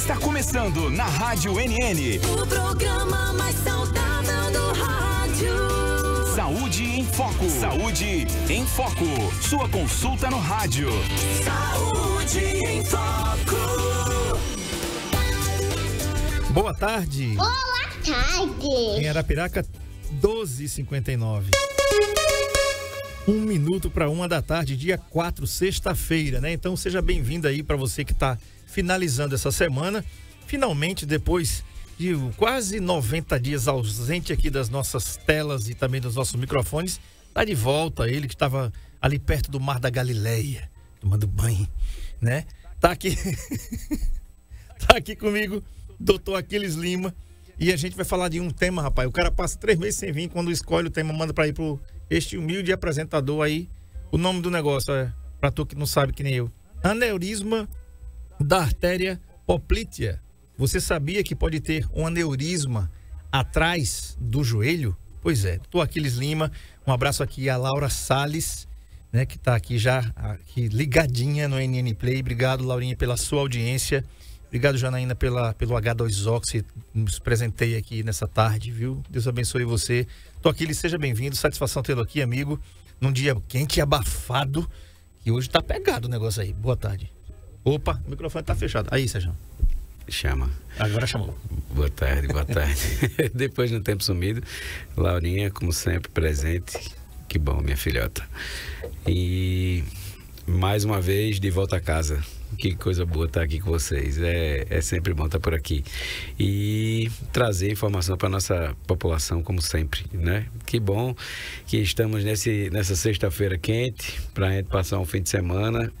Está começando na Rádio NN. O programa mais saudável do rádio. Saúde em Foco. Saúde em Foco. Sua consulta no rádio. Saúde em Foco. Boa tarde. Boa tarde. Em Arapiraca, 12h59. 1 minuto para 1 da tarde, dia 4, sexta-feira, né? Então seja bem-vindo aí para você que está finalizando essa semana. Finalmente, depois de quase 90 dias ausente aqui das nossas telas e também dos nossos microfones, tá de volta. Ele que estava ali perto do Mar da Galileia, tomando banho, né? Tá aqui, tá aqui comigo, doutor Aquiles Lima. E a gente vai falar de um tema, rapaz. O cara passa 3 meses sem vir, quando escolhe o tema, manda para ir pro este humilde apresentador aí. O nome do negócio é, para tu que não sabe que nem eu, aneurisma da artéria poplítea. Você sabia que pode ter um aneurisma atrás do joelho? Pois é, doutor Aquiles Lima, um abraço aqui a Laura Salles, né, que está aqui já aqui ligadinha no NN Play. Obrigado, Laurinha, pela sua audiência. Obrigado, Janaína, pelo H2Ox, nos presenteia aqui nessa tarde, viu? Deus abençoe você. Tô aqui, seja bem-vindo, satisfação tê-lo aqui, amigo, num dia quente e abafado, que hoje tá pegado o negócio aí. Boa tarde. Opa, o microfone tá fechado. Aí, Sérgio. Chama. Agora chamou. Boa tarde, boa tarde. Depois de um tempo sumido, Laurinha, como sempre, presente. Que bom, minha filhota. E mais uma vez, de volta a casa. Que coisa boa estar aqui com vocês. É sempre bom estar por aqui. E trazer informação para a nossa população, como sempre, né? Que bom que estamos nessa sexta-feira quente, para a gente passar um fim de semana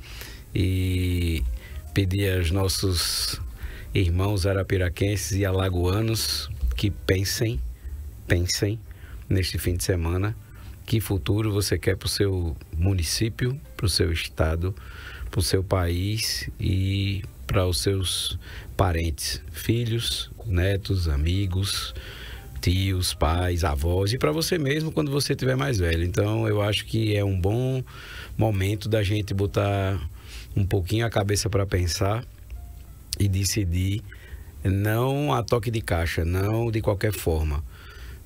e pedir aos nossos irmãos arapiraquenses e alagoanos que pensem neste fim de semana. Que futuro você quer para o seu município, para o seu estado, para o seu país e para os seus parentes, filhos, netos, amigos, tios, pais, avós, e para você mesmo quando você estiver mais velho. Então eu acho que é um bom momento da gente botar um pouquinho a cabeça para pensar e decidir, não a toque de caixa, não de qualquer forma,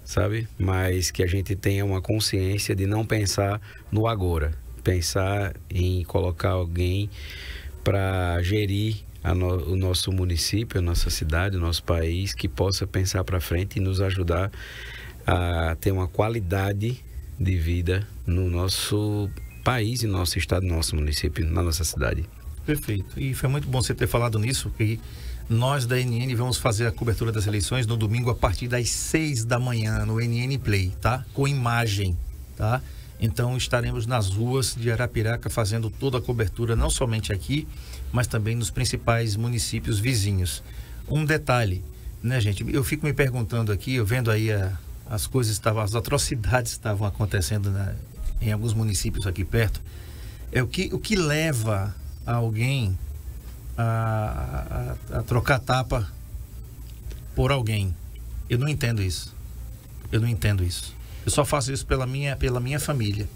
sabe? Mas que a gente tenha uma consciência de não pensar no agora. Pensar em colocar alguém para gerir o nosso município, a nossa cidade, o nosso país, que possa pensar para frente e nos ajudar a ter uma qualidade de vida no nosso país, no nosso estado, no nosso município, na nossa cidade. Perfeito. E foi muito bom você ter falado nisso, porque nós da NN vamos fazer a cobertura das eleições no domingo a partir das 6 da manhã no NN Play, tá? Com imagem, tá? Então estaremos nas ruas de Arapiraca fazendo toda a cobertura, não somente aqui, mas também nos principais municípios vizinhos. Um detalhe, né, gente? Eu fico me perguntando aqui, eu vendo aí as coisas as atrocidades estavam acontecendo em alguns municípios aqui perto. O que leva alguém a trocar tapa por alguém? Eu não entendo isso. Eu só faço isso pela minha família.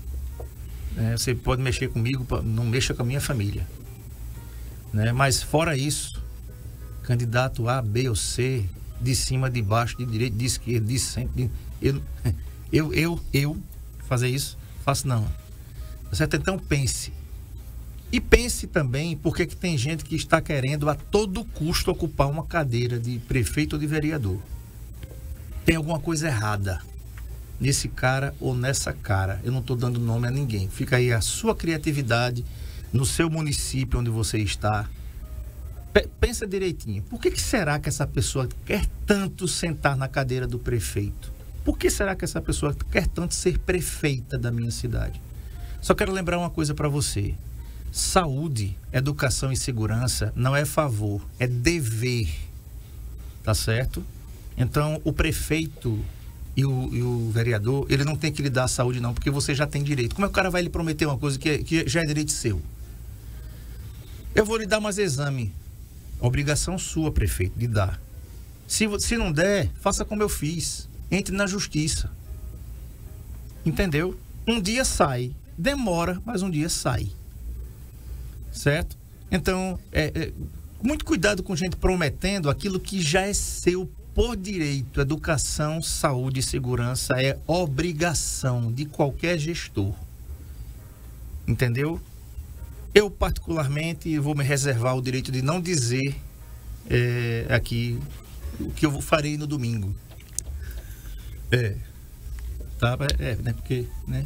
Você pode mexer comigo, não mexa com a minha família. Né? Mas fora isso, candidato A, B ou C, de cima, de baixo, de direita, de esquerda, de centro, eu fazer isso, faço não. Certo? Então pense. E pense também porque que tem gente que está querendo a todo custo ocupar uma cadeira de prefeito ou de vereador. Tem alguma coisa errada nesse cara ou nessa cara. Eu não estou dando nome a ninguém. Fica aí a sua criatividade no seu município onde você está. Pensa direitinho. Por que será que essa pessoa quer tanto sentar na cadeira do prefeito? Por que será que essa pessoa quer tanto ser prefeita da minha cidade? Só quero lembrar uma coisa para você. Saúde, educação e segurança não é favor, é dever. Tá certo? Então, o prefeito e o vereador, ele não tem que lhe dar a saúde não, porque você já tem direito. Como é que o cara vai lhe prometer uma coisa que já é direito seu? Eu vou lhe dar mais exame. Obrigação sua, prefeito, de dar. Se não der, faça como eu fiz. Entre na justiça. Entendeu? Um dia sai. Demora, mas um dia sai. Certo? Então, Muito cuidado com gente prometendo aquilo que já é seu por direito. Educação, saúde e segurança é obrigação de qualquer gestor. Entendeu? Eu, particularmente, vou me reservar o direito de não dizer aqui o que eu farei no domingo. Tá? Né? Porque, né?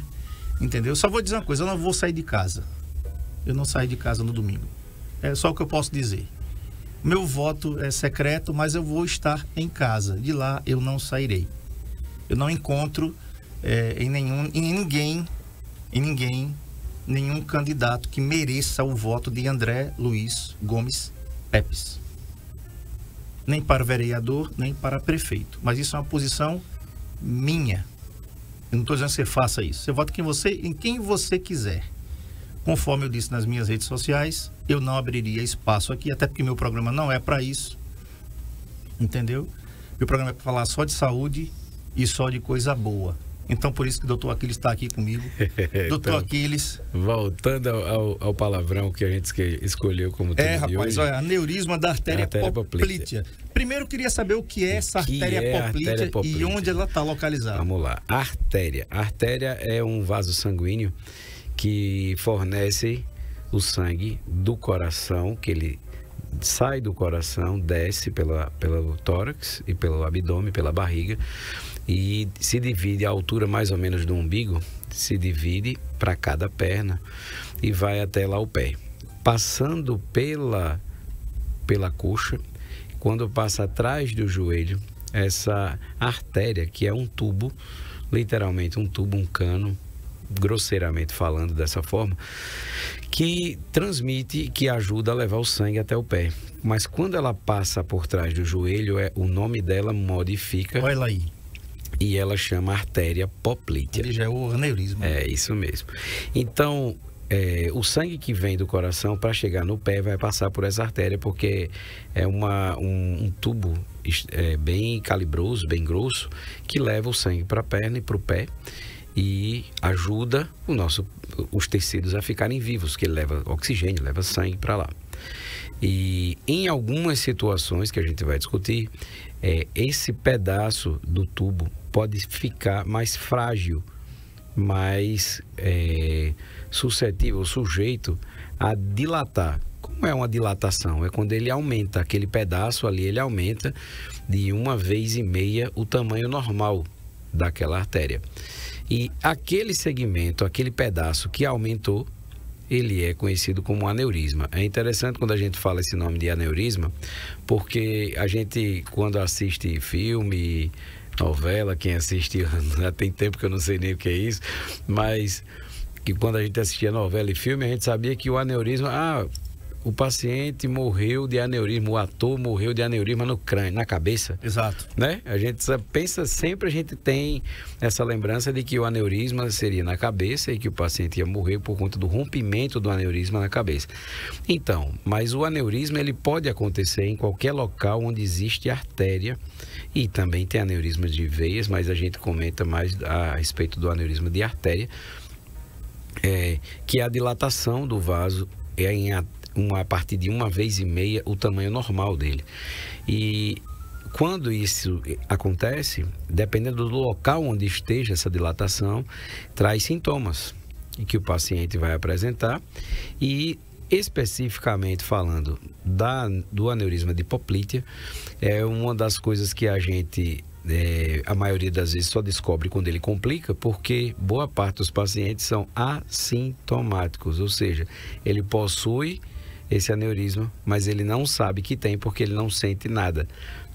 Entendeu? Só vou dizer uma coisa, eu não vou sair de casa. Eu não saio de casa no domingo. É só o que eu posso dizer. Meu voto é secreto, mas eu vou estar em casa. De lá eu não sairei. Eu não encontro nenhum candidato que mereça o voto de André Luiz Gomes Pepes. Nem para vereador, nem para prefeito. Mas isso é uma posição minha. Eu não estou dizendo que você faça isso. Você vota em quem você quiser. Conforme eu disse nas minhas redes sociais, eu não abriria espaço aqui, até porque meu programa não é para isso. Entendeu? Meu programa é para falar só de saúde e só de coisa boa. Então, por isso que o doutor Aquiles está aqui comigo. Doutor Aquiles. Voltando ao palavrão que a gente escolheu como tema de rapaz, hoje. Olha, aneurisma da artéria poplítea. Primeiro, eu queria saber o que é essa artéria poplítea e onde ela está localizada. Vamos lá. Artéria. Artéria é um vaso sanguíneo que fornece o sangue do coração, que ele sai do coração, desce pelo tórax e pelo abdômen, pela barriga, e se divide à altura mais ou menos do umbigo, se divide para cada perna e vai até lá o pé. Passando pela coxa, quando passa atrás do joelho, essa artéria, que é um tubo, literalmente um tubo, um cano, grosseiramente falando dessa forma, que transmite, que ajuda a levar o sangue até o pé. Mas quando ela passa por trás do joelho, o nome dela modifica. Olha lá aí. E ela chama artéria poplítea. Ele já é o aneurisma. É isso mesmo. Então, o sangue que vem do coração para chegar no pé vai passar por essa artéria, porque é um tubo bem calibroso, bem grosso, que leva o sangue para a perna e para o pé e ajuda os tecidos a ficarem vivos, que ele leva oxigênio, leva sangue para lá. E em algumas situações que a gente vai discutir, esse pedaço do tubo pode ficar mais frágil, mais suscetível, sujeito a dilatar. Como é uma dilatação? É quando ele aumenta, aquele pedaço ali, ele aumenta de 1,5 vezes o tamanho normal daquela artéria. E aquele segmento, aquele pedaço que aumentou, ele é conhecido como aneurisma. É interessante quando a gente fala esse nome de aneurisma, porque a gente, quando assiste filme, novela, quem assiste, já tem tempo que eu não sei nem o que é isso, mas que quando a gente assistia novela e filme, a gente sabia que o aneurisma, o paciente morreu de aneurisma, o ator morreu de aneurisma no crânio, na cabeça. Exato. Né? A gente pensa sempre, a gente tem essa lembrança de que o aneurisma seria na cabeça e que o paciente ia morrer por conta do rompimento do aneurisma na cabeça. Então, mas o aneurisma ele pode acontecer em qualquer local onde existe artéria, e também tem aneurisma de veias, mas a gente comenta mais a respeito do aneurisma de artéria, que é a dilatação do vaso a partir de 1,5 vezes o tamanho normal dele. E quando isso acontece, dependendo do local onde esteja essa dilatação, traz sintomas que o paciente vai apresentar. E especificamente falando do aneurisma de poplítea, é uma das coisas que a gente a maioria das vezes só descobre quando ele complica, porque boa parte dos pacientes são assintomáticos, ou seja, ele possui esse aneurisma, mas ele não sabe que tem porque ele não sente nada,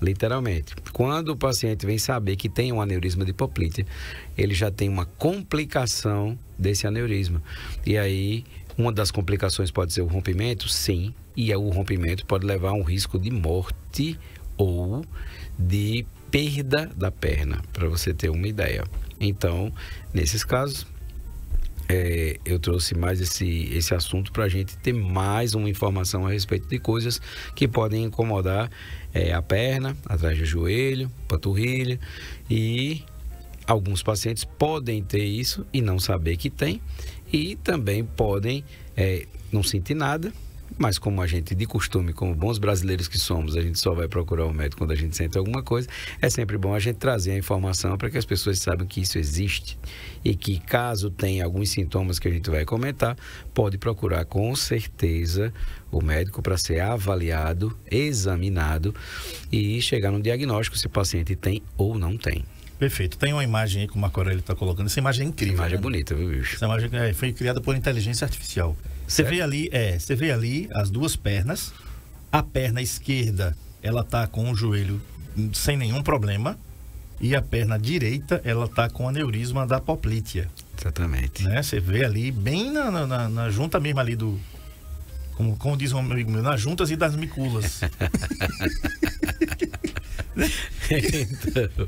literalmente. Quando o paciente vem saber que tem um aneurisma de poplítea, ele já tem uma complicação desse aneurisma. E aí, uma das complicações pode ser o rompimento, sim, e o rompimento pode levar a um risco de morte ou de perda da perna, para você ter uma ideia. Então, nesses casos, eu trouxe mais esse assunto para a gente ter mais uma informação a respeito de coisas que podem incomodar a perna, atrás do joelho, panturrilha, e alguns pacientes podem ter isso e não saber que tem, e também podem não sentir nada, mas como a gente, de costume, como bons brasileiros que somos, a gente só vai procurar o médico quando a gente sente alguma coisa, é sempre bom a gente trazer a informação para que as pessoas saibam que isso existe e que caso tenha alguns sintomas que a gente vai comentar, pode procurar com certeza o médico para ser avaliado, examinado e chegar no diagnóstico se o paciente tem ou não tem. Perfeito. Tem uma imagem aí que o Marco Aurélio está colocando. Essa imagem é incrível. Essa imagem né? é bonita, viu, bicho? Essa imagem foi criada por inteligência artificial. Você vê ali as duas pernas. A perna esquerda, ela tá com o joelho sem nenhum problema. E a perna direita, ela tá com aneurisma da poplítea. Exatamente. Né? Você vê ali bem na junta mesmo ali do... Como diz um amigo meu, nas juntas e das miculas. Então,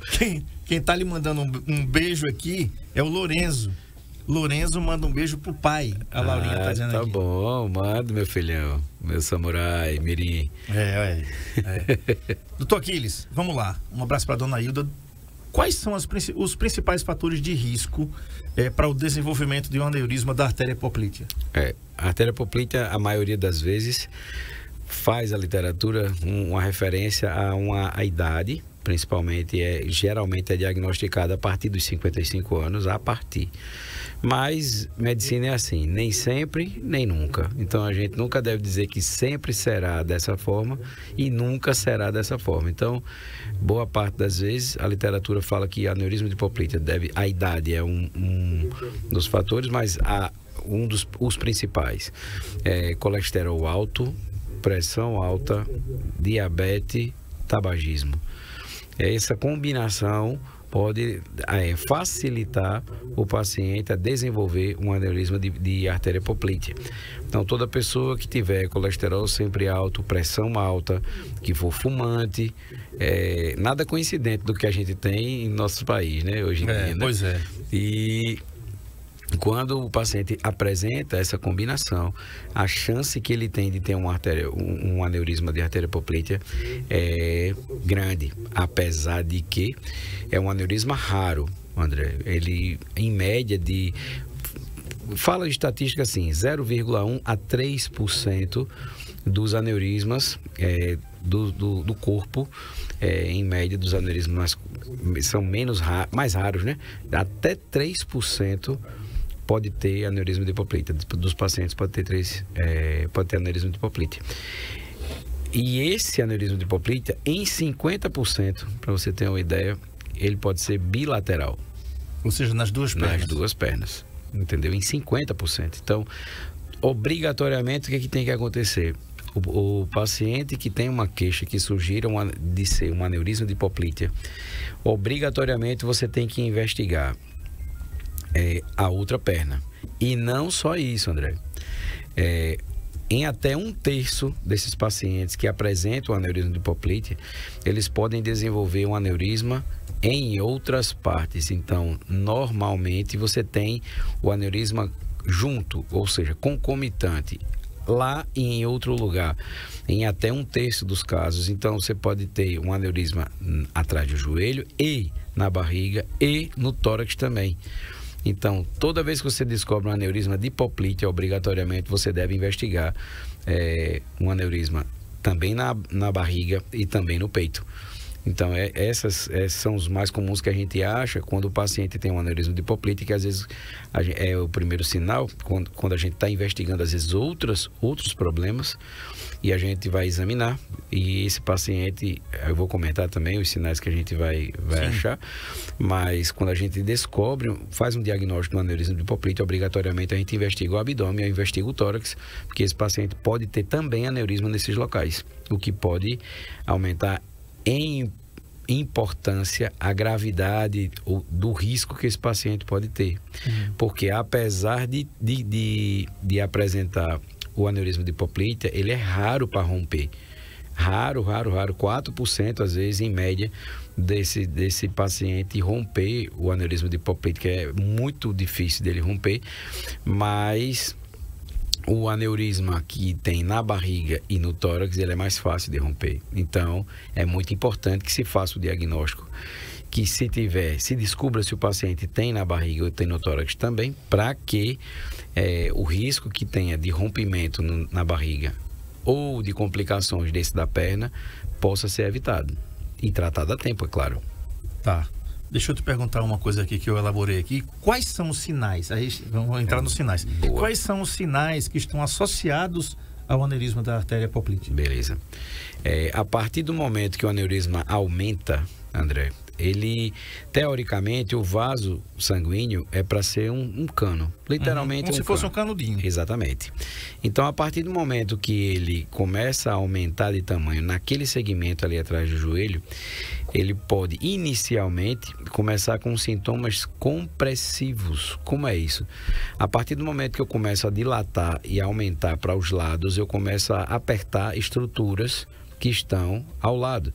quem tá lhe mandando um beijo aqui é o Lorenzo. Lorenzo manda um beijo pro pai. A Laurinha tá dizendo tá aqui. Bom, manda, meu filhão. Meu samurai, mirim. Doutor Aquiles, vamos lá. Um abraço pra dona Hilda. Quais são os principais fatores de risco para o desenvolvimento de um aneurisma da artéria poplítea? A artéria poplítea, a maioria das vezes, faz a literatura uma referência a idade, principalmente, geralmente é diagnosticada a partir dos 55 anos, mas medicina é assim, nem sempre, nem nunca. Então a gente nunca deve dizer que sempre será dessa forma e nunca será dessa forma. Então, boa parte das vezes a literatura fala que aneurisma de poplítea a idade é um dos fatores, mas os principais é colesterol alto, pressão alta, diabetes, tabagismo. Essa combinação pode facilitar o paciente a desenvolver um aneurisma de artéria poplítea. Então, toda pessoa que tiver colesterol sempre alto, pressão alta, que for fumante, nada coincidente do que a gente tem em nosso país, né, hoje em dia. Né? Pois é. E quando o paciente apresenta essa combinação, a chance que ele tem de ter um aneurisma de artéria poplítea é grande, apesar de que é um aneurisma raro, André. Ele, em média, fala de estatística assim, 0,1 a 3% dos aneurismas do corpo, em média, dos aneurismas são mais raros, né? Até 3% pode ter aneurisma de poplítea. Dos pacientes pode ter aneurisma de poplítea. E esse aneurisma de poplítea, em 50%, para você ter uma ideia, ele pode ser bilateral. Ou seja, nas duas pernas. Nas duas pernas, entendeu? Em 50%. Então, obrigatoriamente, o que tem que acontecer? O paciente que tem uma queixa que surgira de ser um aneurisma de poplítea, obrigatoriamente você tem que investigar a outra perna. E não só isso, André. Em até 1/3 desses pacientes que apresentam aneurisma de poplítea, eles podem desenvolver um aneurisma em outras partes. Então, normalmente você tem o aneurisma junto, ou seja, concomitante, lá e em outro lugar, em até 1/3 dos casos. Então, você pode ter um aneurisma atrás do joelho e na barriga e no tórax também. Então, toda vez que você descobre um aneurisma de poplítea, obrigatoriamente você deve investigar um aneurisma também na barriga e também no peito. Então, esses são os mais comuns que a gente acha quando o paciente tem um aneurisma de poplítea, que às vezes é o primeiro sinal, quando a gente está investigando, às vezes, outros problemas, e a gente vai examinar, e esse paciente, eu vou comentar também os sinais que a gente vai achar, mas quando a gente descobre, faz um diagnóstico do aneurisma de poplítea, obrigatoriamente a gente investiga o abdômen, investiga o tórax, porque esse paciente pode ter também aneurisma nesses locais, o que pode aumentar em importância a gravidade do risco que esse paciente pode ter. Porque apesar de apresentar o aneurisma de poplítea, ele é raro para romper. Raro, 4% às vezes em média desse paciente romper o aneurisma de poplítea, que é muito difícil dele romper, mas o aneurisma que tem na barriga e no tórax, ele é mais fácil de romper. Então, é muito importante que se faça o diagnóstico, que se descubra se o paciente tem na barriga ou tem no tórax também, para que o risco que tenha de rompimento na barriga ou de complicações desse da perna possa ser evitado. E tratado a tempo, é claro. Tá. Deixa eu te perguntar uma coisa aqui que eu elaborei aqui. Quais são os sinais? Aí vamos entrar nos sinais. Boa. Quais são os sinais que estão associados ao aneurisma da artéria poplítea? Beleza. A partir do momento que o aneurisma aumenta, André, ele, teoricamente, o vaso sanguíneo é para ser um cano. Literalmente como se fosse um canudinho. Exatamente. Então, a partir do momento que ele começa a aumentar de tamanho naquele segmento ali atrás do joelho, ele pode inicialmente começar com sintomas compressivos. Como é isso? A partir do momento que eu começo a dilatar e aumentar para os lados, eu começo a apertar estruturas que estão ao lado.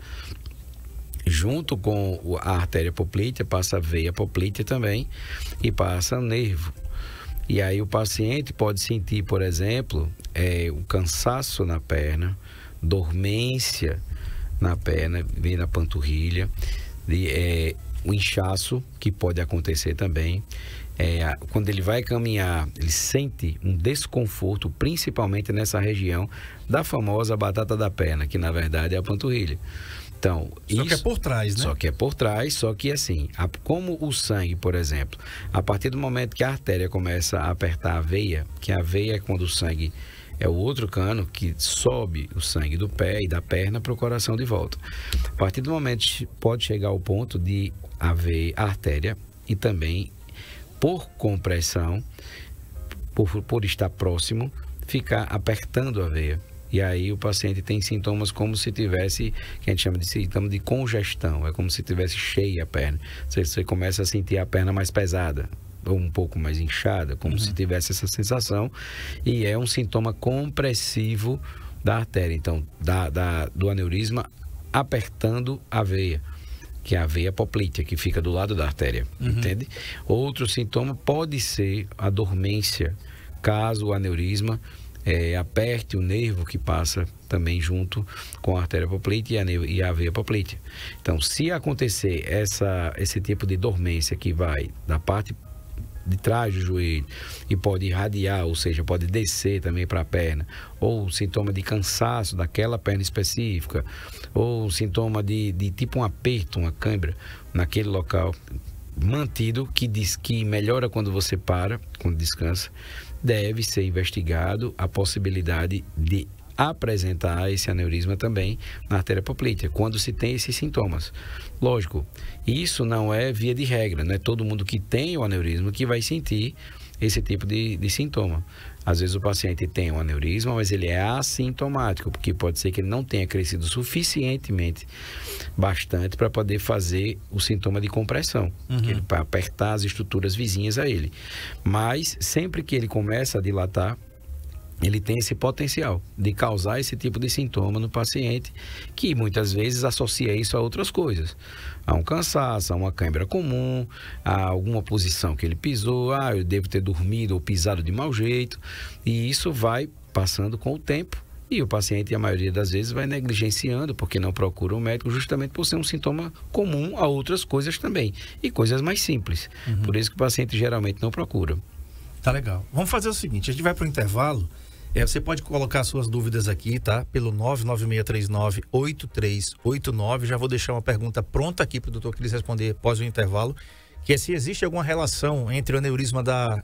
Junto com a artéria poplítea, passa a veia poplítea também e passa o nervo. E aí o paciente pode sentir, por exemplo, o cansaço na perna, dormência na perna, vem na panturrilha, o inchaço, que pode acontecer também. Quando ele vai caminhar, ele sente um desconforto, principalmente nessa região da famosa batata da perna, que na verdade é a panturrilha. Então, só que é por trás, né? Só que é por trás, só que assim, como o sangue, por exemplo, a partir do momento que a artéria começa a apertar a veia, que a veia é quando o sangue é o outro cano que sobe o sangue do pé e da perna para o coração de volta. A partir do momento pode chegar ao ponto de haver a artéria e também, por compressão, por estar próximo, ficar apertando a veia. E aí o paciente tem sintomas como se tivesse, que a gente chama de sintoma de congestão, é como se tivesse cheia a perna. Você começa a sentir a perna mais pesada, ou um pouco mais inchada, como se tivesse essa sensação, e é um sintoma compressivo da artéria, então, do aneurisma apertando a veia, que é a veia poplítea, que fica do lado da artéria, entende? Outro sintoma pode ser a dormência, caso o aneurisma aperte o nervo que passa também junto com a artéria poplítea e a veia poplítea. Então, se acontecer esse tipo de dormência que vai da parte de trás do joelho e pode irradiar, ou seja, pode descer também para a perna, ou sintoma de cansaço daquela perna específica, ou sintoma de tipo um aperto, uma cãibra naquele local mantido, que diz que melhora quando você para, quando descansa, deve ser investigado a possibilidade de apresentar esse aneurisma também na artéria poplítea, quando se tem esses sintomas. Lógico, isso não é via de regra, não é todo mundo que tem o aneurisma que vai sentir esse tipo de sintoma. Às vezes o paciente tem um aneurisma, mas ele é assintomático, porque pode ser que ele não tenha crescido suficientemente bastante para poder fazer o sintoma de compressão, para apertar as estruturas vizinhas a ele. Mas sempre que ele começa a dilatar, ele tem esse potencial de causar esse tipo de sintoma no paciente, que muitas vezes associa isso a outras coisas. A um cansaço, a uma cãibra comum, a alguma posição que ele pisou, eu devo ter dormido ou pisado de mau jeito, e isso vai passando com o tempo, e o paciente, a maioria das vezes, vai negligenciando, porque não procura um médico, justamente por ser um sintoma comum a outras coisas também, e coisas mais simples. Por isso que o paciente geralmente não procura. Tá legal. Vamos fazer o seguinte, a gente vai para o intervalo. Você pode colocar suas dúvidas aqui, tá? Pelo 99639-8389. Já vou deixar uma pergunta pronta aqui para o doutor Cris responder após o intervalo, que é se existe alguma relação entre o aneurisma da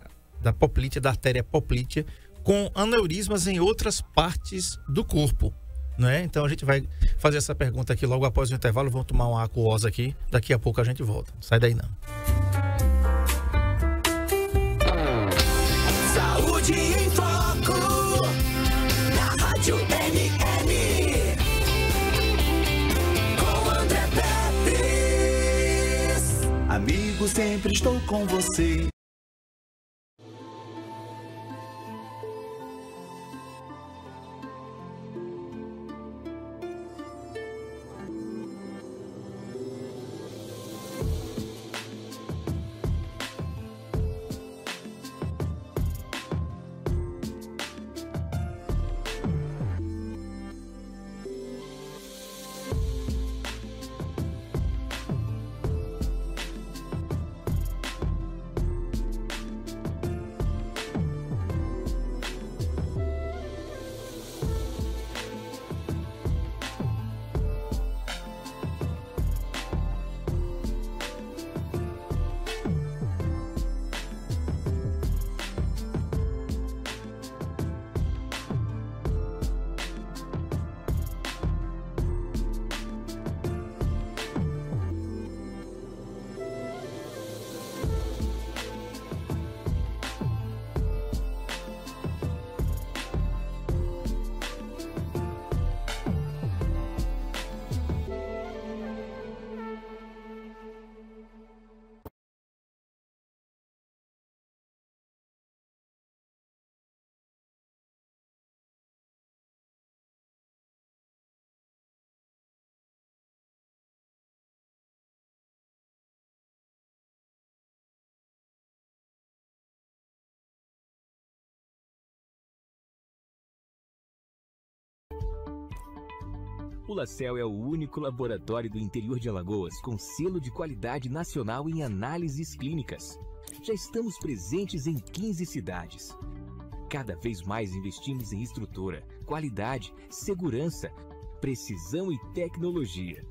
poplítea, da artéria poplítea, com aneurismas em outras partes do corpo, né? Então a gente vai fazer essa pergunta aqui logo após o intervalo. Vamos tomar uma aquosa aqui, daqui a pouco a gente volta. Sai daí não. Saúde em Foco, na Rádio NN, com André Petris. Amigo, sempre estou com você. O LaCell é o único laboratório do interior de Alagoas com selo de qualidade nacional em análises clínicas. Já estamos presentes em 15 cidades. Cada vez mais investimos em estrutura, qualidade, segurança, precisão e tecnologia.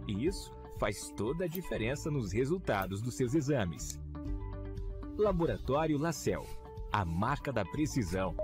E isso faz toda a diferença nos resultados dos seus exames. Laboratório LaCell, a marca da precisão.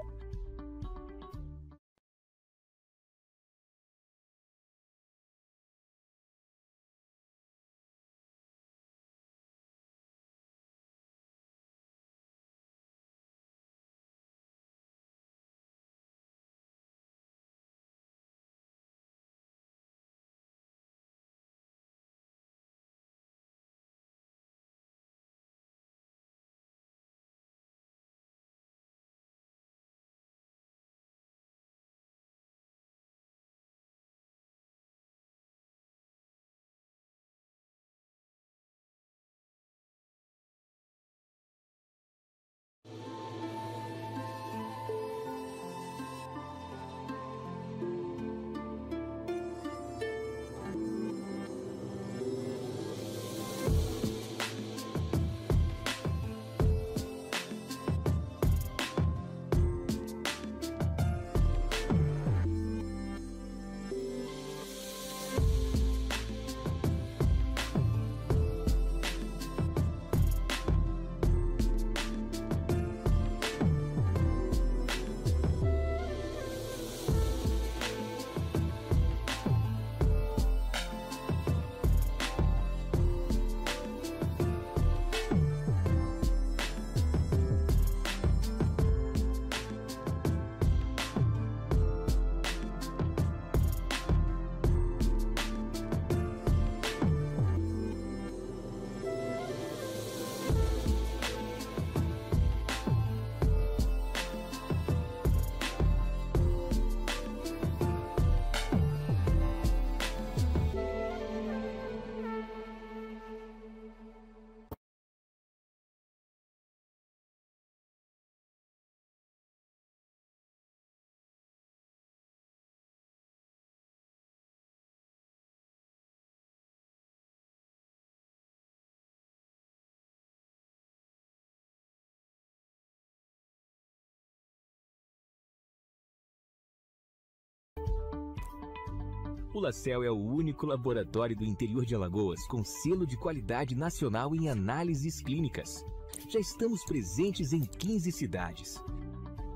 O LaCell é o único laboratório do interior de Alagoas com selo de qualidade nacional em análises clínicas. Já estamos presentes em 15 cidades.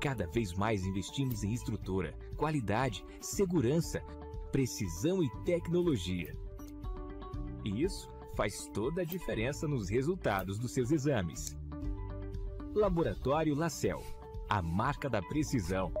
Cada vez mais investimos em estrutura, qualidade, segurança, precisão e tecnologia. E isso faz toda a diferença nos resultados dos seus exames. Laboratório LaCell, a marca da precisão.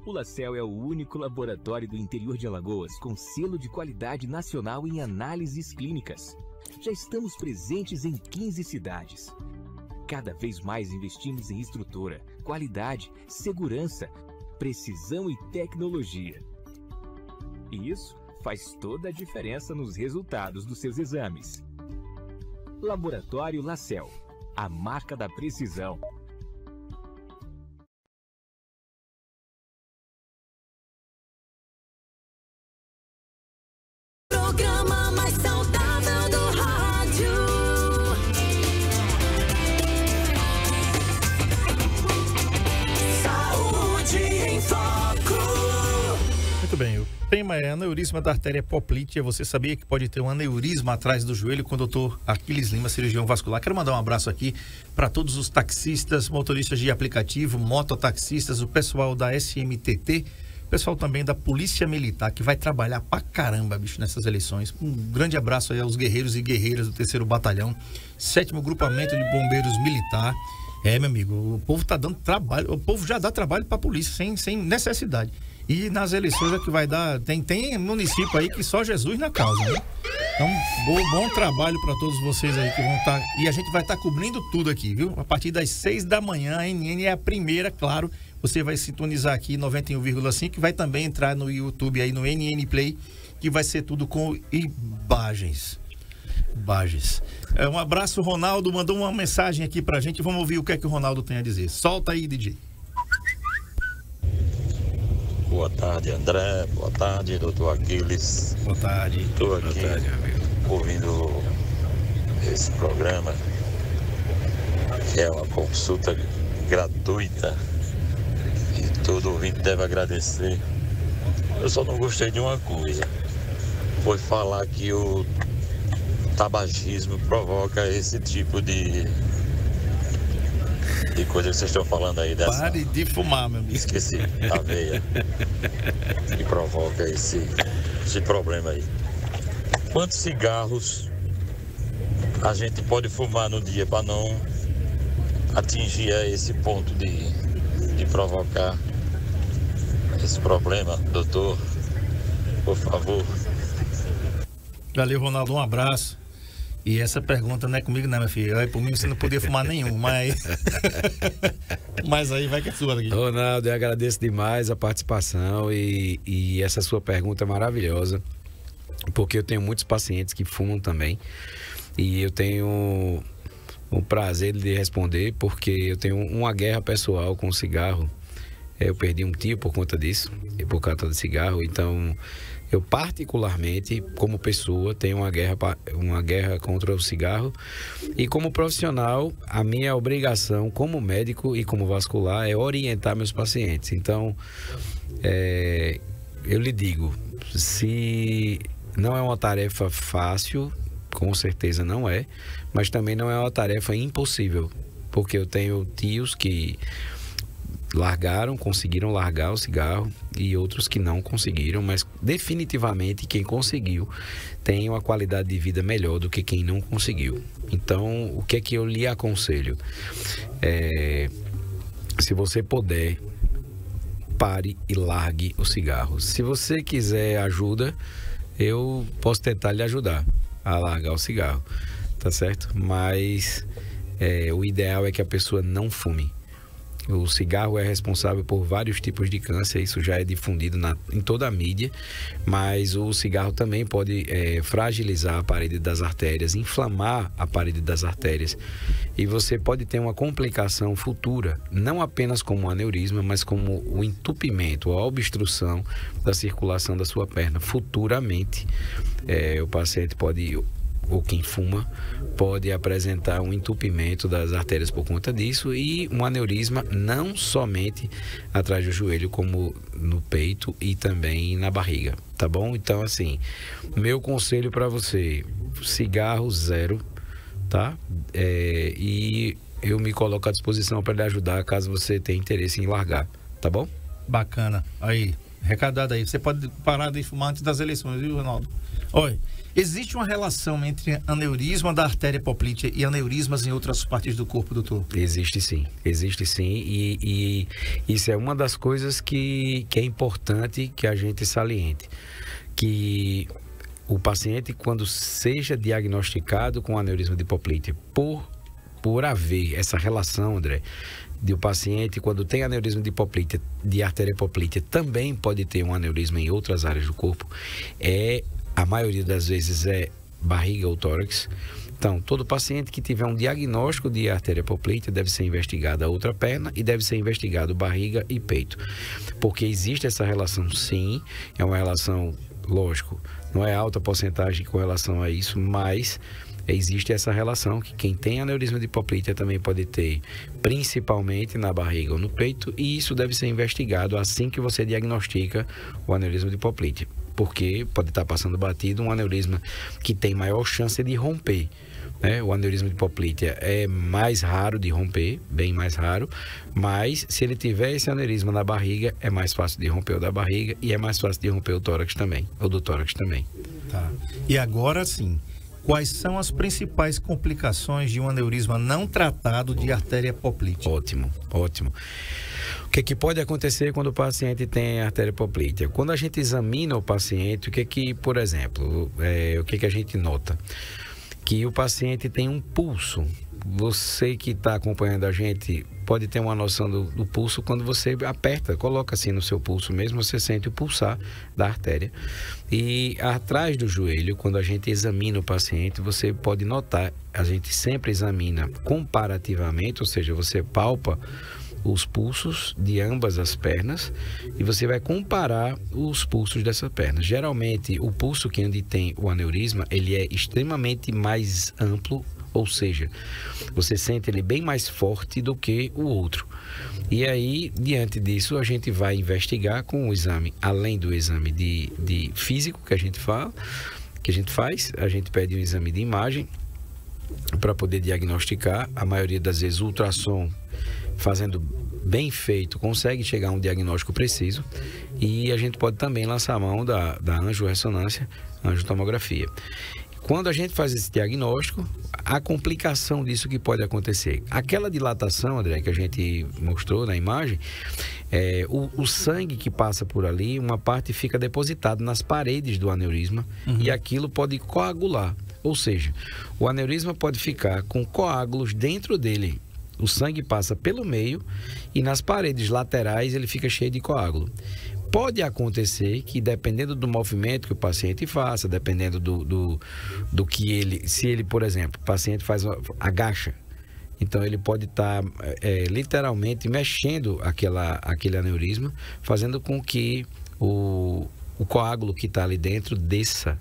O LaCell é o único laboratório do interior de Alagoas com selo de qualidade nacional em análises clínicas. Já estamos presentes em 15 cidades. Cada vez mais investimos em estrutura, qualidade, segurança, precisão e tecnologia. E isso faz toda a diferença nos resultados dos seus exames. Laboratório LaCell, a marca da precisão. Programa mais saudável do rádio. Saúde em Foco. Muito bem, o tema é aneurisma da artéria poplítea. Você sabia que pode ter um aneurisma atrás do joelho com o doutor Aquiles Lima, cirurgião vascular. Quero mandar um abraço aqui para todos os taxistas, motoristas de aplicativo, mototaxistas, o pessoal da SMTT, o pessoal também da Polícia Militar, que vai trabalhar pra caramba, bicho, nessas eleições. Um grande abraço aí aos guerreiros e guerreiras do 3º Batalhão, 7º Grupamento de Bombeiros Militar. Meu amigo, o povo tá dando trabalho, o povo já dá trabalho pra polícia, sem necessidade. E nas eleições é que vai dar, tem município aí que só Jesus na causa, né? Então, bom trabalho para todos vocês aí que vão estar, e a gente vai estar cobrindo tudo aqui, viu? A partir das 6 da manhã, a NN é a primeira, claro. Você vai sintonizar aqui 91,5, que vai também entrar no YouTube aí no NN Play, que vai ser tudo com imagens. Um abraço, Ronaldo mandou uma mensagem aqui pra gente, vamos ouvir o que é que o Ronaldo tem a dizer. Solta aí, DJ. Boa tarde, André. Boa tarde, doutor Aquiles. Boa tarde. Estou aqui ouvindo esse programa, que é uma consulta gratuita e todo ouvinte deve agradecer. Eu só não gostei de uma coisa, foi falar que o tabagismo provoca esse tipo de coisa que vocês estão falando aí dessa... Pare de fumar, meu amigo. Esqueci, a veia que provoca esse problema aí. Quantos cigarros a gente pode fumar no dia para não atingir esse ponto de provocar esse problema, doutor? Por favor. Valeu, Ronaldo, um abraço. E essa pergunta não é comigo, não, meu filho. Por mim você não podia fumar nenhum, mas aí vai que é sua aqui. Ronaldo, eu agradeço demais a participação e essa sua pergunta é maravilhosa, porque eu tenho muitos pacientes que fumam também e eu tenho o prazer de responder, porque eu tenho uma guerra pessoal com o cigarro. Eu perdi um tio por conta disso, por causa do cigarro, então... Eu particularmente, como pessoa, tenho uma guerra contra o cigarro, e como profissional, a minha obrigação como médico e como vascular é orientar meus pacientes. Então, eu lhe digo, se não é uma tarefa fácil, com certeza não é, mas também não é uma tarefa impossível, porque eu tenho tios que conseguiram largar o cigarro e outros que não conseguiram, mas definitivamente quem conseguiu tem uma qualidade de vida melhor do que quem não conseguiu. Então, o que é que eu lhe aconselho? Se você puder, pare e largue o cigarro. Se você quiser ajuda, eu posso tentar lhe ajudar a largar o cigarro, tá certo? Mas o ideal é que a pessoa não fume. O cigarro é responsável por vários tipos de câncer, isso já é difundido em toda a mídia, mas o cigarro também pode fragilizar a parede das artérias, inflamar a parede das artérias, e você pode ter uma complicação futura, não apenas como um aneurisma, mas como o entupimento, a obstrução da circulação da sua perna. Futuramente, o paciente pode... ou quem fuma, pode apresentar um entupimento das artérias por conta disso e um aneurisma não somente atrás do joelho, como no peito e também na barriga, tá bom? Então, assim, meu conselho para você, cigarro zero, tá? E eu me coloco à disposição para lhe ajudar caso você tenha interesse em largar, tá bom? Bacana. Aí, Recadado aí. Você pode parar de fumar antes das eleições, viu, Ronaldo? Olha, existe uma relação entre aneurisma da artéria poplítea e aneurismas em outras partes do corpo, doutor? Existe sim. E isso é uma das coisas que é importante que a gente saliente. Que o paciente, quando seja diagnosticado com aneurisma de poplítea, por haver essa relação, André, de o paciente, quando tem aneurisma de poplítea, de artéria poplítea, também pode ter um aneurisma em outras áreas do corpo, a maioria das vezes é barriga ou tórax. Então, todo paciente que tiver um diagnóstico de artéria poplítea deve ser investigado a outra perna e deve ser investigado barriga e peito. Porque existe essa relação, sim, é uma relação, lógico, não é alta porcentagem com relação a isso, mas existe essa relação que quem tem aneurisma de poplítea também pode ter, principalmente na barriga ou no peito, e isso deve ser investigado assim que você diagnostica o aneurisma de poplítea, porque pode estar passando batido um aneurisma que tem maior chance de romper, né? O aneurisma de poplítea é mais raro de romper, bem mais raro, mas se ele tiver esse aneurisma na barriga, é mais fácil de romper o da barriga e é mais fácil de romper o tórax também, ou do tórax também. Tá. E agora sim, quais são as principais complicações de um aneurisma não tratado de artéria poplítea? Ótimo. O que pode acontecer quando o paciente tem artéria poplítea? Quando a gente examina o paciente, por exemplo, o que a gente nota? Que o paciente tem um pulso. Você que está acompanhando a gente pode ter uma noção do pulso quando você aperta, coloca assim no seu pulso mesmo, você sente o pulsar da artéria. E atrás do joelho, quando a gente examina o paciente, você pode notar, a gente sempre examina comparativamente, ou seja, você palpa os pulsos de ambas as pernas e você vai comparar os pulsos dessa perna. Geralmente, o pulso onde tem o aneurisma, ele é extremamente mais amplo, ou seja, você sente ele bem mais forte do que o outro. E aí, diante disso, a gente vai investigar com o exame, além do exame de físico que a gente faz, a gente pede um exame de imagem para poder diagnosticar. A maioria das vezes o ultrassom, fazendo bem feito, consegue chegar a um diagnóstico preciso, e a gente pode também lançar a mão da angiorressonância, angiotomografia. Quando a gente faz esse diagnóstico, a complicação disso que pode acontecer, aquela dilatação, André, que a gente mostrou na imagem, o sangue que passa por ali, uma parte fica depositado nas paredes do aneurisma, e aquilo pode coagular, ou seja, o aneurisma pode ficar com coágulos dentro dele. O sangue passa pelo meio e nas paredes laterais ele fica cheio de coágulo. Pode acontecer que, dependendo do movimento que o paciente faça, dependendo do que ele... Se ele, por exemplo, o paciente agacha, então ele pode estar literalmente mexendo aquele aneurisma, fazendo com que o coágulo que está ali dentro desça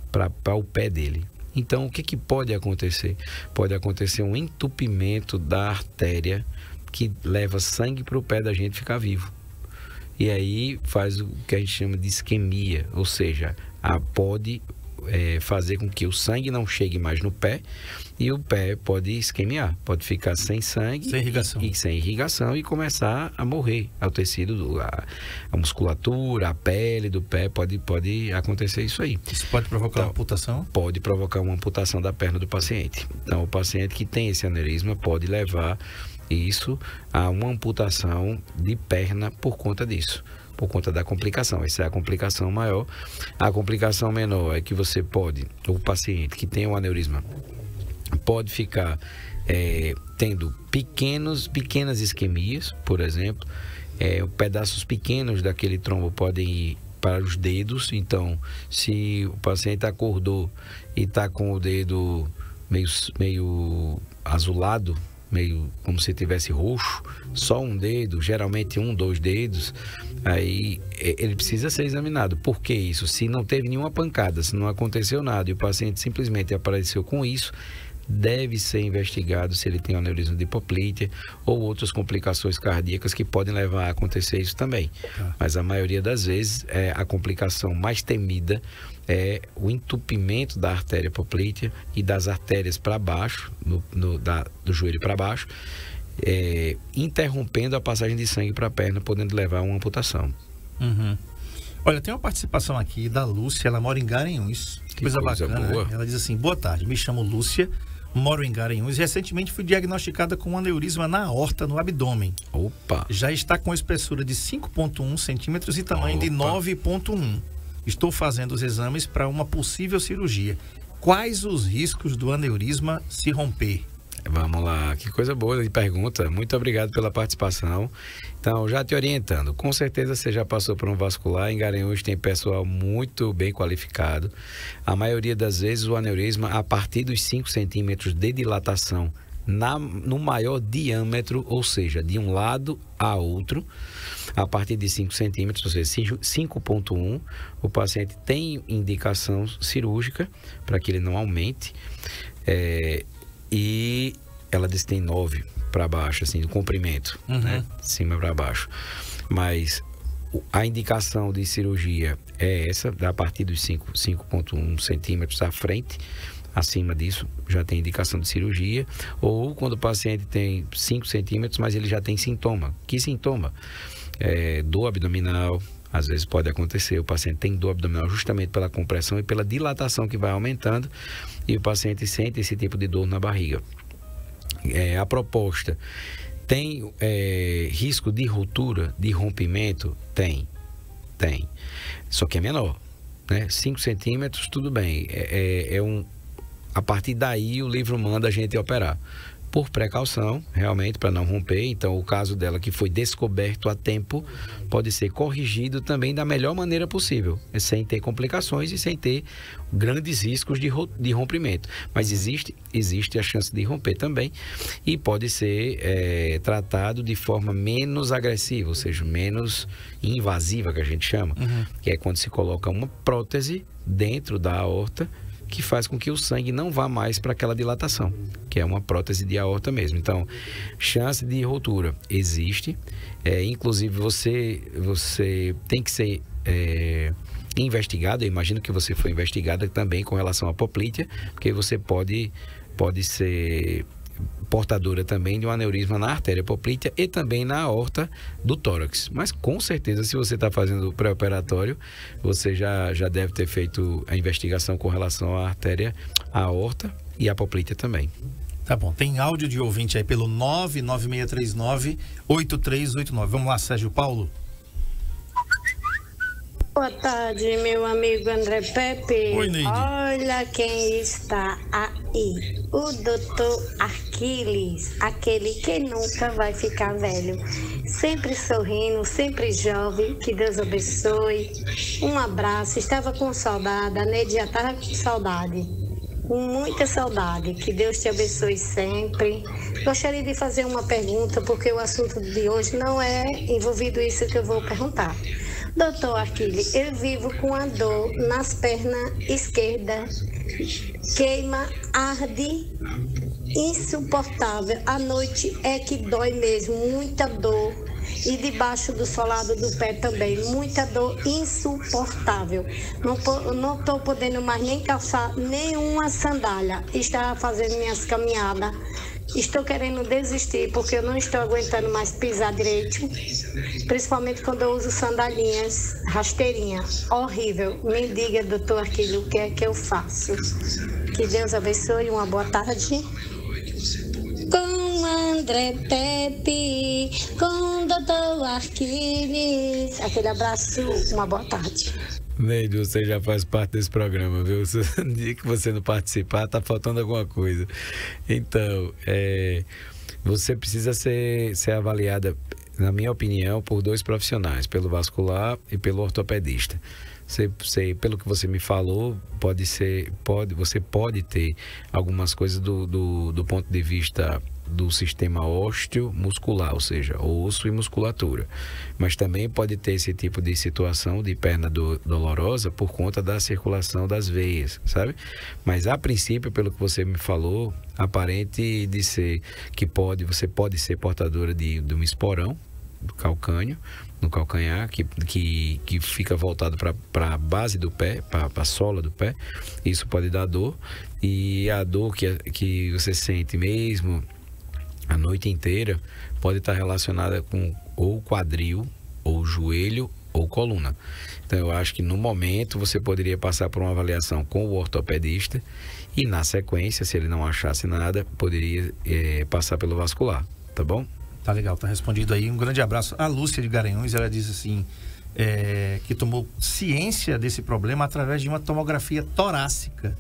para o pé dele. Então, o que pode acontecer? Pode acontecer um entupimento da artéria que leva sangue para o pé da gente ficar vivo. E aí faz o que a gente chama de isquemia, ou seja, pode fazer com que o sangue não chegue mais no pé e o pé pode isquemiar, pode ficar sem sangue, sem irrigação e começar a morrer. O tecido, a musculatura, a pele do pé, pode acontecer isso aí. Isso pode provocar uma amputação? Pode provocar uma amputação da perna do paciente. Então, o paciente que tem esse aneurisma pode levar isso a uma amputação de perna por conta disso, por conta da complicação. Essa é a complicação maior. A complicação menor é que o paciente que tem um aneurisma pode ficar tendo pequenas isquemias, por exemplo, pedaços pequenos daquele trombo podem ir para os dedos. Então, se o paciente acordou e está com o dedo meio azulado, meio como se tivesse roxo, só um dedo, geralmente 2 dedos, aí ele precisa ser examinado. Por que isso? Se não teve nenhuma pancada, se não aconteceu nada e o paciente simplesmente apareceu com isso, deve ser investigado se ele tem um aneurisma de poplítea ou outras complicações cardíacas que podem levar a acontecer isso também. Mas a maioria das vezes, a complicação mais temida é o entupimento da artéria poplítea e das artérias para baixo, do joelho para baixo, interrompendo a passagem de sangue para a perna, podendo levar a uma amputação. Olha, tem uma participação aqui da Lúcia, ela mora em Garanhuns. Que coisa bacana, boa. Né? Ela diz assim: boa tarde, me chamo Lúcia, moro em Garanhuns e recentemente fui diagnosticada com um aneurisma na aorta no abdômen. Opa! Já está com espessura de 5,1 centímetros e tamanho de 9,1. Estou fazendo os exames para uma possível cirurgia. Quais os riscos do aneurisma se romper? Vamos lá, que coisa boa de pergunta. Muito obrigado pela participação. Então, já te orientando, com certeza você já passou por um vascular. Em Garanhuns tem pessoal muito bem qualificado. A maioria das vezes o aneurisma, a partir dos 5 centímetros de dilatação no maior diâmetro, ou seja, de um lado a outro, a partir de 5 centímetros, ou seja, 5,1, o paciente tem indicação cirúrgica para que ele não aumente. E ela disse que tem 9 para baixo, assim, do comprimento, né? De cima para baixo. Mas a indicação de cirurgia é essa, a partir dos 5,1 centímetros à frente. Acima disso, já tem indicação de cirurgia. Ou quando o paciente tem 5 centímetros, mas ele já tem sintoma. Que sintoma? Dor abdominal. Às vezes pode acontecer, o paciente tem dor abdominal justamente pela compressão e pela dilatação que vai aumentando, e o paciente sente esse tipo de dor na barriga. A proposta tem risco de ruptura, de rompimento? Tem. Só que é menor, né? 5 centímetros, tudo bem. A partir daí o livro manda a gente operar. Por precaução, realmente, para não romper. Então, o caso dela que foi descoberto a tempo pode ser corrigido também da melhor maneira possível, sem ter complicações e sem ter grandes riscos de rompimento. Mas existe a chance de romper também, e pode ser tratado de forma menos agressiva, ou seja, menos invasiva, que a gente chama, que é quando se coloca uma prótese dentro da aorta, que faz com que o sangue não vá mais para aquela dilatação, que é uma prótese de aorta mesmo. Então, chance de ruptura existe. Inclusive, você tem que ser investigado. Eu imagino que você foi investigada também com relação à poplítea, porque você pode ser portadora também de um aneurisma na artéria poplítea e também na aorta do tórax. Mas com certeza, se você está fazendo o pré-operatório, você já deve ter feito a investigação com relação à artéria, à aorta e à poplítea também. Tá bom, tem áudio de ouvinte aí pelo 99639-8389. Vamos lá, Sérgio Paulo. Boa tarde, meu amigo André Pepe. Oi, Neide. Olha quem está aí. O doutor Aquiles, aquele que nunca vai ficar velho. Sempre sorrindo, sempre jovem. Que Deus abençoe. Um abraço. Estava com saudade. A Neide já estava com saudade. Com muita saudade. Que Deus te abençoe sempre. Gostaria de fazer uma pergunta, porque o assunto de hoje não é envolvido isso que eu vou perguntar. Doutor Aquiles, eu vivo com a dor nas pernas esquerdas, queima, arde, insuportável. À noite é que dói mesmo, muita dor. E debaixo do solado do pé também, muita dor insuportável. Não estou podendo mais nem calçar nenhuma sandália. Estava fazendo minhas caminhadas. Estou querendo desistir porque eu não estou aguentando mais pisar direito, principalmente quando eu uso sandalinhas, rasteirinha. Horrível. Me diga, doutor Aquiles, o que é que eu faço? Que Deus abençoe, uma boa tarde. Com André Pepe, com doutor Aquiles. Aquele abraço, uma boa tarde. Neide, você já faz parte desse programa, viu? No dia que você não participar, tá faltando alguma coisa. Então, você precisa ser avaliada, na minha opinião, por 2 profissionais, pelo vascular e pelo ortopedista. Pelo que você me falou, você pode ter algumas coisas do ponto de vista do sistema ósseo-muscular, ou seja, osso e musculatura. Mas também pode ter esse tipo de situação de perna dolorosa por conta da circulação das veias, sabe? Mas a princípio, pelo que você me falou, aparente de ser que você pode ser portadora de um esporão do calcâneo, no calcanhar, que fica voltado para a base do pé, para a sola do pé. Isso pode dar dor, e a dor que você sente mesmo a noite inteira pode estar relacionada com ou quadril, ou joelho, ou coluna. Então, eu acho que no momento você poderia passar por uma avaliação com o ortopedista e, na sequência, se ele não achasse nada, poderia passar pelo vascular, tá bom? Tá legal, tá respondido aí. Um grande abraço. A Lúcia de Garanhuns, ela diz assim, que tomou ciência desse problema através de uma tomografia torácica.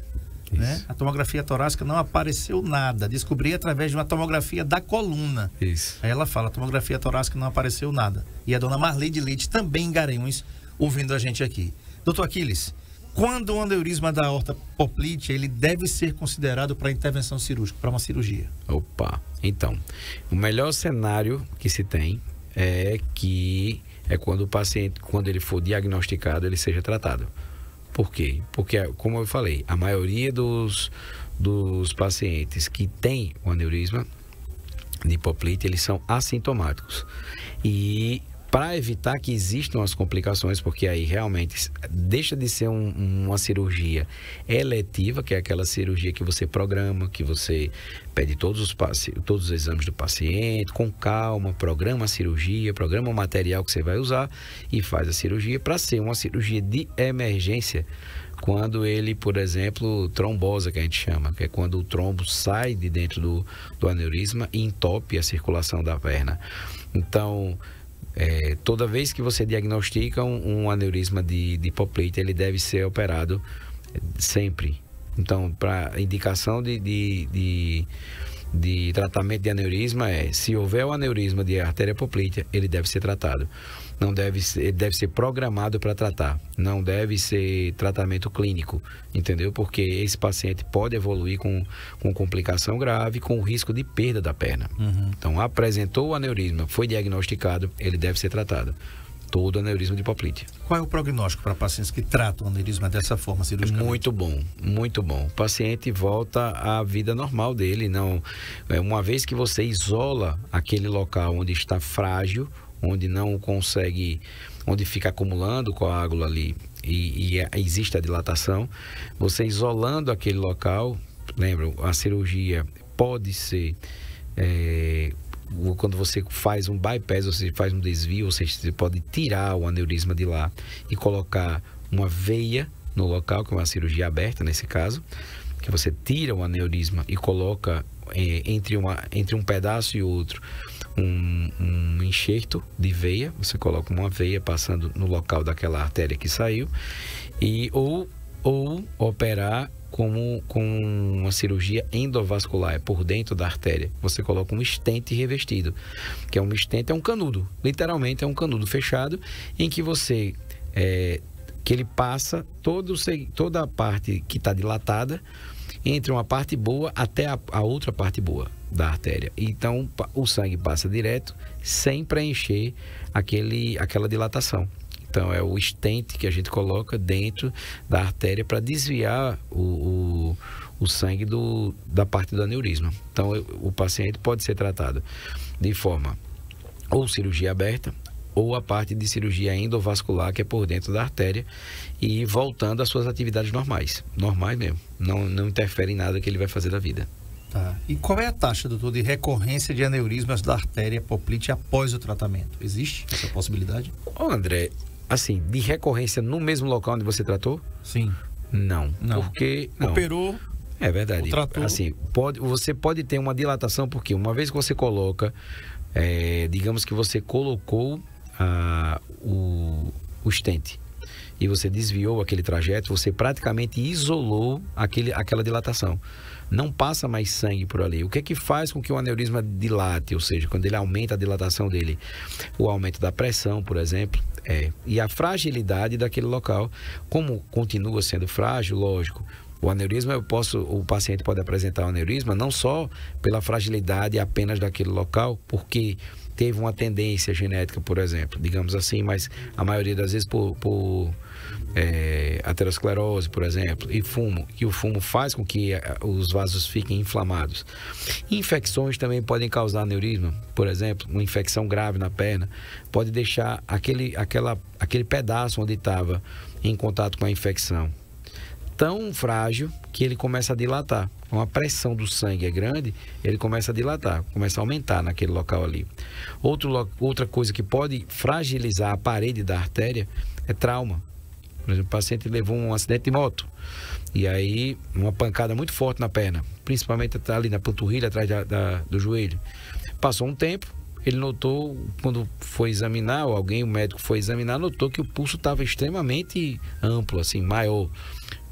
Né? A tomografia torácica não apareceu nada. Descobri através de uma tomografia da coluna. Isso. Aí ela fala, a tomografia torácica não apareceu nada. E a dona Marleide Leite, também em Garanhuns, ouvindo a gente aqui. Doutor Aquiles, quando o aneurisma da aorta poplítea, ele deve ser considerado para intervenção cirúrgica, para uma cirurgia? Opa, então, o melhor cenário que se tem é quando o paciente, quando ele for diagnosticado, ele seja tratado. Por quê? Porque, como eu falei, a maioria dos pacientes que têm o aneurisma de hipoplítea, eles são assintomáticos. E para evitar que existam as complicações, porque aí realmente deixa de ser uma cirurgia eletiva, que é aquela cirurgia que você programa, que você pede todos os exames do paciente, com calma, programa a cirurgia, programa o material que você vai usar e faz a cirurgia, para ser uma cirurgia de emergência, quando ele, por exemplo, trombosa, que a gente chama, que é quando o trombo sai de dentro do aneurisma e entope a circulação da perna. Então, toda vez que você diagnostica um aneurisma de hipoplítea, ele deve ser operado sempre. Então, para indicação de tratamento de aneurisma se houver o aneurisma de artéria hipoplítea, ele deve ser tratado. Não deve ser programado para tratar. Não deve ser tratamento clínico, entendeu? Porque esse paciente pode evoluir com complicação grave, com o risco de perda da perna. Uhum. Então, apresentou o aneurisma, foi diagnosticado, ele deve ser tratado. Todo aneurisma de hipoplítea. Qual é o prognóstico para pacientes que tratam o aneurisma dessa forma cirúrgica? Muito bom, muito bom. O paciente volta à vida normal dele. Não, uma vez que você isola aquele local onde está frágil, onde não consegue, onde fica acumulando coágulo ali e existe a dilatação, você isolando aquele local, lembra, a cirurgia pode ser... quando você faz um bypass, você faz um desvio, ou seja, você pode tirar o aneurisma de lá e colocar uma veia no local, que é uma cirurgia aberta nesse caso, que você tira o aneurisma e coloca entre um pedaço e outro um enxerto de veia, você coloca uma veia passando no local daquela artéria que saiu, ou operar com uma cirurgia endovascular, por dentro da artéria. Você coloca um stent revestido, que é um stent, é um canudo, literalmente é um canudo fechado, em que você, que ele passa toda a parte que está dilatada, entre uma parte boa até a outra parte boa da artéria. Então, o sangue passa direto, sem preencher aquela dilatação. Então, é o stent que a gente coloca dentro da artéria para desviar o sangue da parte do aneurisma. Então, o paciente pode ser tratado de forma ou cirurgia aberta, ou a parte de cirurgia endovascular, que é por dentro da artéria, e voltando às suas atividades normais. Normais mesmo. Não interfere em nada que ele vai fazer da vida. Tá. E qual é a taxa, doutor, de recorrência de aneurismas da artéria poplítea após o tratamento? Existe essa possibilidade? André, assim, de recorrência no mesmo local onde você tratou? Sim. Não. Porque... Não. Operou. É verdade. Tratou. Assim, você pode ter uma dilatação, porque uma vez que você coloca, digamos que você colocou o stent e você desviou aquele trajeto, você praticamente isolou aquela dilatação. Não passa mais sangue por ali. O que é que faz com que o aneurisma dilate? Ou seja, quando ele aumenta a dilatação dele, o aumento da pressão, por exemplo, e a fragilidade daquele local. Como continua sendo frágil, lógico, o aneurisma, o paciente pode apresentar o aneurisma não só pela fragilidade apenas daquele local, porque teve uma tendência genética, por exemplo, digamos assim, mas a maioria das vezes por aterosclerose, por exemplo, e fumo, que o fumo faz com que os vasos fiquem inflamados. Infecções também podem causar aneurisma, por exemplo, uma infecção grave na perna pode deixar aquele pedaço onde estava em contato com a infecção tão frágil que ele começa a dilatar. uma pressão do sangue é grande, ele começa a dilatar, começa a aumentar naquele local ali. Outra coisa que pode fragilizar a parede da artéria é trauma. Por exemplo, o paciente levou um acidente de moto e aí uma pancada muito forte na perna, principalmente ali na panturrilha, atrás do joelho. Passou um tempo, ele notou, quando foi examinar, ou o médico foi examinar, notou que o pulso estava extremamente amplo, assim, maior,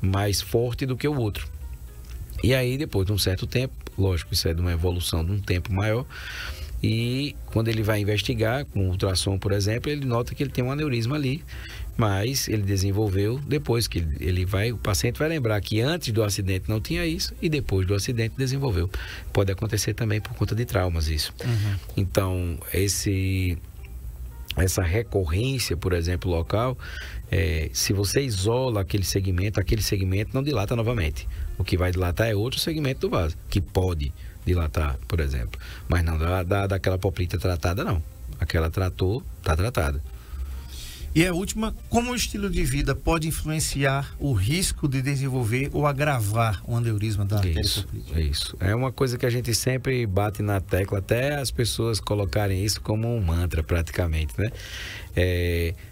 mais forte do que o outro. E aí, depois de um certo tempo, lógico, isso é de uma evolução de um tempo maior, e quando ele vai investigar, com ultrassom, por exemplo, ele nota que ele tem um aneurisma ali, mas ele desenvolveu, depois que o paciente vai lembrar que antes do acidente não tinha isso, e depois do acidente desenvolveu. Pode acontecer também por conta de traumas isso. Então, essa recorrência, por exemplo, local, se você isola aquele segmento não dilata novamente. O que vai dilatar é outro segmento do vaso, que pode dilatar, por exemplo. Mas não daquela poplita tratada, não. Aquela tratou, está tratada. E a última, como o estilo de vida pode influenciar o risco de desenvolver ou agravar o aneurisma da artéria poplítea? Isso. É uma coisa que a gente sempre bate na tecla, até as pessoas colocarem isso como um mantra praticamente, né?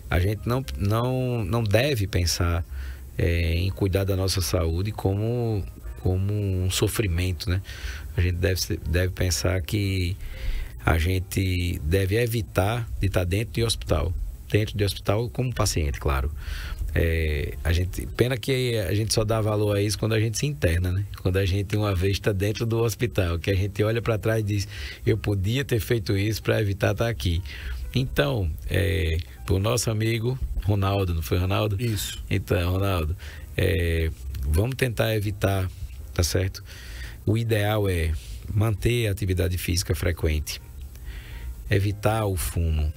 A gente não deve pensar em cuidar da nossa saúde como um sofrimento, né? A gente deve pensar que a gente deve evitar de estar dentro de hospital como paciente, claro. Pena que a gente só dá valor a isso quando a gente se interna, né? Quando a gente uma vez está dentro do hospital, que a gente olha para trás e diz, eu podia ter feito isso para evitar estar aqui. Então, pro nosso amigo Ronaldo, não foi, Ronaldo? Isso. Então, Ronaldo, vamos tentar evitar, tá certo? O ideal é manter a atividade física frequente, evitar o fumo,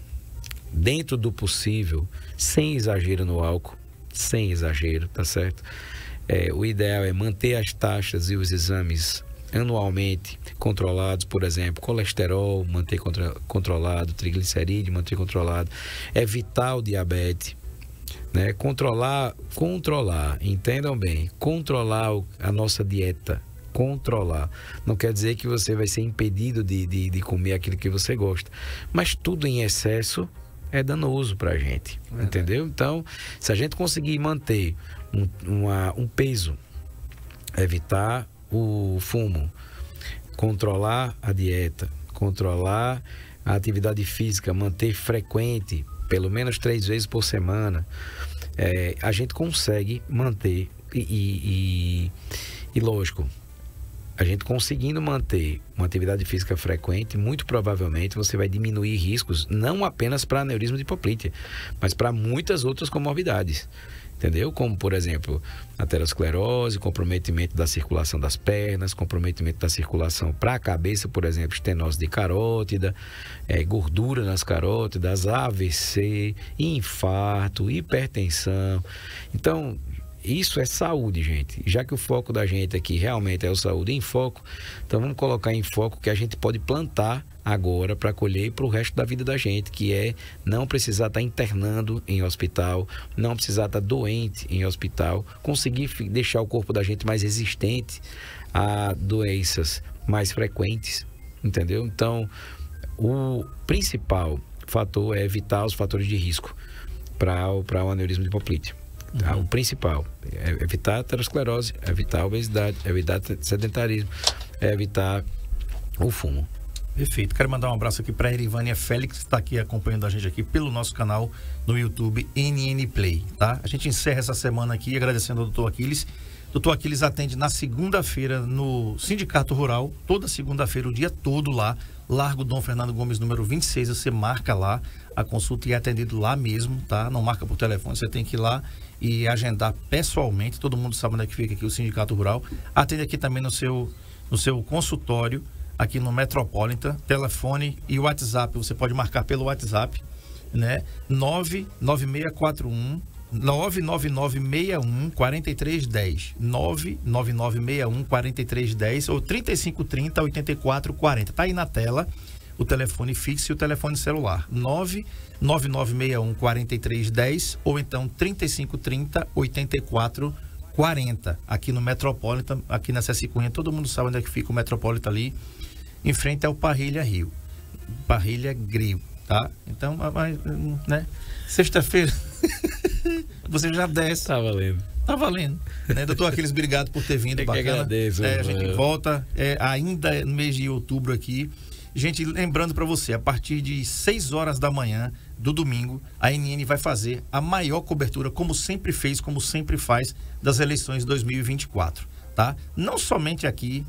dentro do possível, sem exagero no álcool, sem exagero, tá certo? O ideal é manter as taxas e os exames anualmente controlados, por exemplo, colesterol, manter controlado, triglicerídeo, manter controlado, evitar o diabetes, né? Controlar, entendam bem, controlar a nossa dieta, controlar. Não quer dizer que você vai ser impedido de comer aquilo que você gosta, mas tudo em excesso é danoso para a gente, entendeu? Então, se a gente conseguir manter um peso, evitar o fumo, controlar a dieta, controlar a atividade física, manter frequente, pelo menos 3 vezes por semana, a gente consegue manter e lógico, a gente conseguindo manter uma atividade física frequente, muito provavelmente você vai diminuir riscos, não apenas para aneurisma de hipoplítea, mas para muitas outras comorbidades, entendeu? Como, por exemplo, aterosclerose, comprometimento da circulação das pernas, comprometimento da circulação para a cabeça, por exemplo, estenose de carótida, gordura nas carótidas, AVC, infarto, hipertensão. Então, isso é saúde, gente. Já que o foco da gente aqui realmente é o saúde em foco, então vamos colocar em foco que a gente pode plantar agora para colher para o resto da vida da gente, que é não precisar estar internando em hospital, não precisar estar doente em hospital, conseguir deixar o corpo da gente mais resistente a doenças mais frequentes, entendeu? Então, o principal fator é evitar os fatores de risco para o aneurisma de hipoplítea. Tá? O principal é evitar a aterosclerose, evitar a obesidade, evitar o sedentarismo, evitar o fumo. Perfeito. Quero mandar um abraço aqui para a Erivânia Félix, que está aqui acompanhando a gente aqui pelo nosso canal no YouTube NN Play, tá? A gente encerra essa semana aqui agradecendo ao Dr. Aquiles. Dr. Aquiles atende na segunda-feira no Sindicato Rural, toda segunda-feira, o dia todo lá, Largo Dom Fernando Gomes, número 26, você marca lá a consulta e é atendido lá mesmo, tá? Não marca por telefone, você tem que ir lá e agendar pessoalmente. Todo mundo sabe onde é que fica aqui o Sindicato Rural. Atende aqui também no seu consultório, aqui no Metropolitan, telefone e WhatsApp. Você pode marcar pelo WhatsApp, né? 99961-4310. 99961-4310 ou 3530-8440. Tá aí na tela o telefone fixo e o telefone celular. 99961-4310 ou então 3530-8440. 40, aqui no Metropolitan, aqui na Ceci Cunha. Todo mundo sabe onde é que fica o Metropolitan ali, em frente ao Parrilha Rio. Parrilha Grill, tá? Então, né? Sexta-feira, você já desce. Tá valendo. Tá valendo. Né? Doutor Aquiles, obrigado por ter vindo. Bacana. Que agradeço, a gente volta ainda no mês de outubro aqui. Gente, lembrando para você, a partir de 6 horas da manhã do domingo, a NN vai fazer a maior cobertura, como sempre fez, como sempre faz, das eleições de 2024, tá? Não somente aqui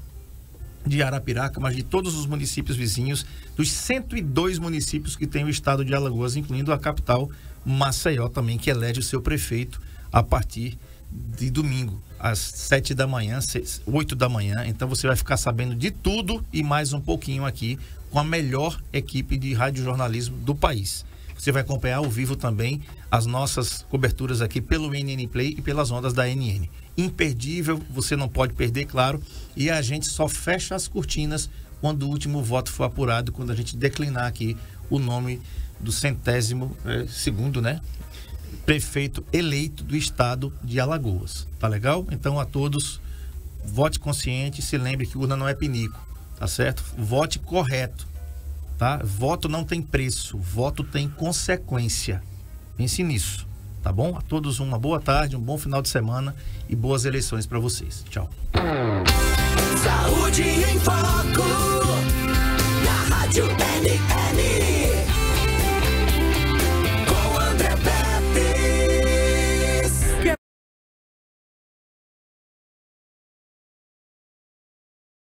de Arapiraca, mas de todos os municípios vizinhos, dos 102 municípios que tem o estado de Alagoas, incluindo a capital Maceió também, que elege o seu prefeito a partir de domingo, às 7 da manhã, 8 da manhã. Então você vai ficar sabendo de tudo e mais um pouquinho aqui com a melhor equipe de radiojornalismo do país. Você vai acompanhar ao vivo também as nossas coberturas aqui pelo NN Play e pelas ondas da NN. Imperdível, você não pode perder, claro. E a gente só fecha as cortinas quando o último voto for apurado, quando a gente declinar aqui o nome do 102º, né? Prefeito eleito do estado de Alagoas, tá legal? Então a todos, vote consciente, se lembre que urna não é pinico, tá certo? Vote correto, tá? Voto não tem preço, voto tem consequência, pense nisso, tá bom? A todos uma boa tarde, um bom final de semana e boas eleições para vocês, tchau. Saúde em Foco, na Rádio NK.